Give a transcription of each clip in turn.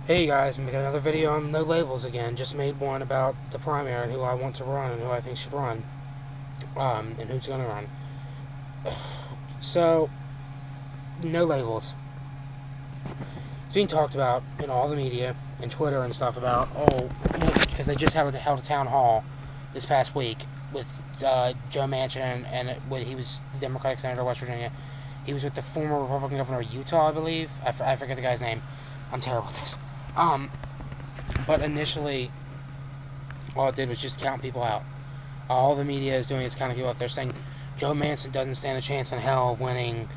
Hey guys, I'm making another video on No Labels again. Just made one about the primary and who I want to run and who I think should run. And who's gonna run. So, No Labels. It's being talked about in all the media and Twitter and stuff about, because they just held a town hall this past week with Joe Manchin he was the Democratic Senator of West Virginia. He was with the former Republican governor of Utah, I believe. I forget the guy's name. I'm terrible at this. But initially, all it did was just count people out. All the media is doing is counting people out. They're saying Joe Manchin doesn't stand a chance in hell of winning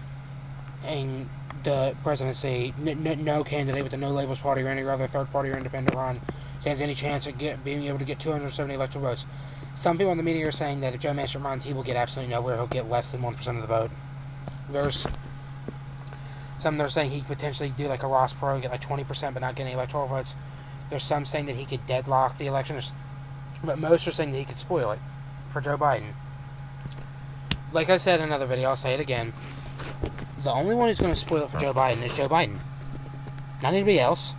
the presidency. No candidate with the No Labels Party or any other third party or independent run stands any chance of being able to get 270 electoral votes. Some people in the media are saying that if Joe Manchin runs, he will get absolutely nowhere. He'll get less than 1% of the vote. There's some that are saying he could potentially do like a Ross Perot and get like 20% but not get any electoral votes. There's some saying that he could deadlock the election, but most are saying that he could spoil it for Joe Biden. Like I said in another video, I'll say it again. The only one who's going to spoil it for Joe Biden is Joe Biden. Not anybody else.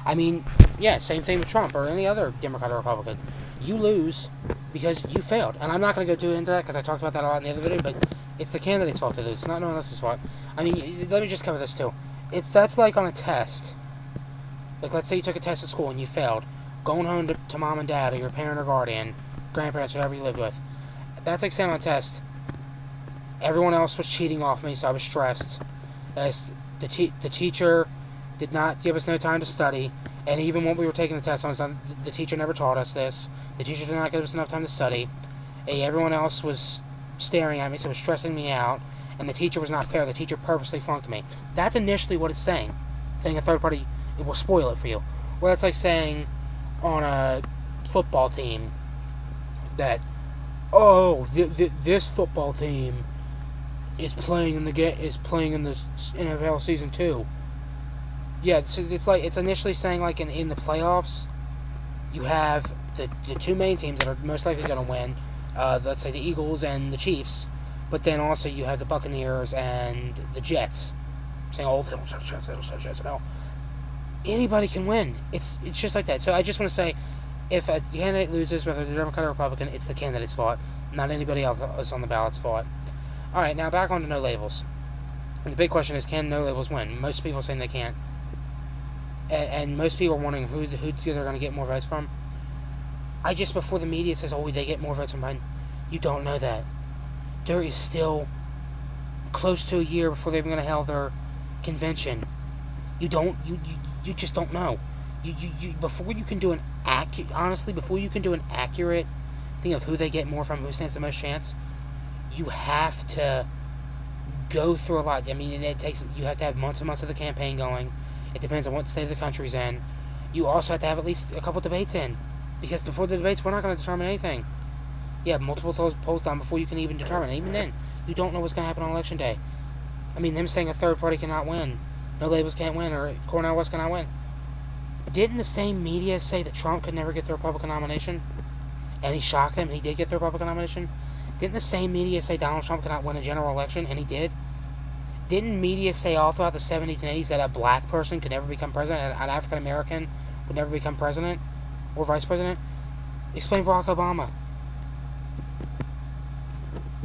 I mean, yeah, same thing with Trump or any other Democrat or Republican. You lose because you failed. And I'm not going to go too into that because I talked about that a lot in the other video, but it's the candidate's fault to lose. It's not no one else's fault. I mean, let me just cover this too. That's like on a test. Like, let's say you took a test at school and you failed. Going home to mom and dad or your parent or guardian, grandparents, whoever you lived with. That's like saying on a test, everyone else was cheating off me, so I was stressed. The teacher did not give us no time to study, and even when we were taking the test on, the teacher never taught us this. The teacher did not give us enough time to study. Everyone else was staring at me, so it was stressing me out, and the teacher was not fair. The teacher purposely flunked me. That's initially what it's saying. Saying a third party, it will spoil it for you. Well, that's like saying on a football team that, this football team is playing in this NFL season 2. Yeah, it's initially saying like in the playoffs, you have the two main teams that are most likely going to win. Let's say the Eagles and the Chiefs, but then also you have the Buccaneers and the Jets. Saying, they don't such Jets. No, anybody can win. It's just like that. So I just want to say, if a candidate loses, whether they're Democrat or Republican, it's the candidate's fault, not anybody else on the ballot's fault. All right, now back on to No Labels. And the big question is, can No Labels win? Most people are saying they can't. And most people are wondering who they're going to get more votes from. Before the media says, they get more votes from Biden, you don't know that. There is still close to a year before they're even going to hold their convention. You just don't know. Before you can do an accurate thing of who they get more from, who stands the most chance, you have to go through a lot. I mean, you have to have months and months of the campaign going. It depends on what state of the country's in. You also have to have at least a couple debates in, because before the debates, we're not going to determine anything. You have multiple polls done before you can even determine. And even then, you don't know what's going to happen on election day. I mean, them saying a third party cannot win, No Labels can't win, or Cornel West cannot win. Didn't the same media say that Trump could never get the Republican nomination? And he shocked them, and he did get the Republican nomination? Didn't the same media say Donald Trump cannot win a general election, and he did? Didn't media say all throughout the 70s and 80s that a black person could never become president, an African American would never become president or vice president? Explain Barack Obama.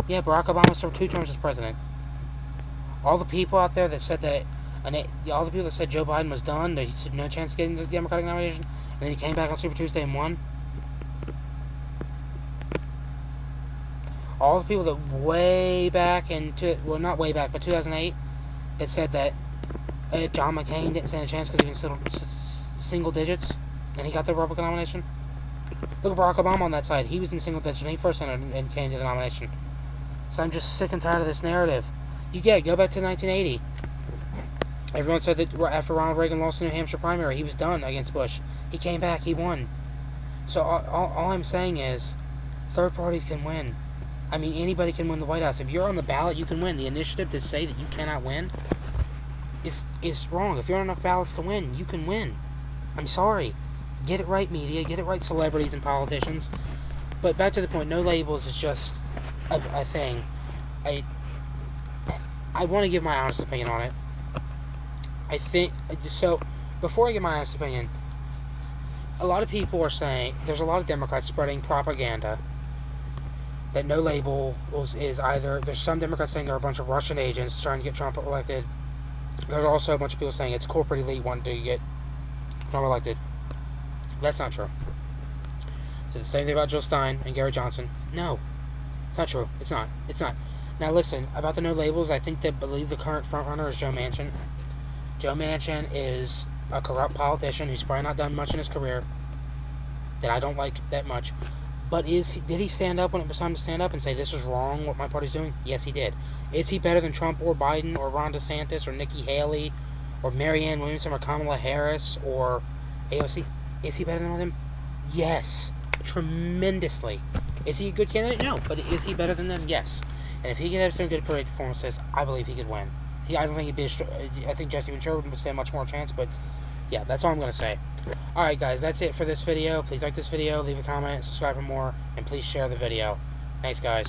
Yeah, Barack Obama served 2 terms as president. All the people out there that said that, all the people that said Joe Biden was done, that he had no chance of getting the Democratic nomination, and then he came back on Super Tuesday and won. All the people that way back not way back, but 2008, that said that John McCain didn't stand a chance because he was still single digits, and he got the Republican nomination. Look at Barack Obama on that side. He was in single digits, and he first entered and came to the nomination. So I'm just sick and tired of this narrative. Go back to 1980. Everyone said that after Ronald Reagan lost the New Hampshire primary, he was done against Bush. He came back, he won. So all I'm saying is, third parties can win. I mean, anybody can win the White House. If you're on the ballot, you can win. The initiative to say that you cannot win is wrong. If you're on enough ballots to win, you can win. I'm sorry. Get it right, media. Get it right, celebrities and politicians. But back to the point, No Labels is just a thing. I want to give my honest opinion on it. I think so. before I give my honest opinion, a lot of people are saying, there's a lot of Democrats spreading propaganda that No Labels is either, there's some Democrats saying they're a bunch of Russian agents trying to get Trump elected. There's also a bunch of people saying it's corporate elite wanting to get Trump elected. That's not true. It's the same thing about Jill Stein and Gary Johnson. No, it's not true. It's not. It's not. Now listen, about the No Labels, I believe the current frontrunner is Joe Manchin. Joe Manchin is a corrupt politician who's probably not done much in his career, that I don't like that much. But did he stand up when it was time to stand up and say, this is wrong, what my party's doing? Yes, he did. Is he better than Trump or Biden or Ron DeSantis or Nikki Haley or Marianne Williamson or Kamala Harris or AOC? Is he better than all them? Yes. Tremendously. Is he a good candidate? No. But is he better than them? Yes. And if he could have some good parade performances, I believe he could win. I don't think I think Jesse Ventura would stand much more chance, but yeah, that's all I'm going to say. Alright guys, that's it for this video. Please like this video, leave a comment, subscribe for more, and please share the video. Thanks guys.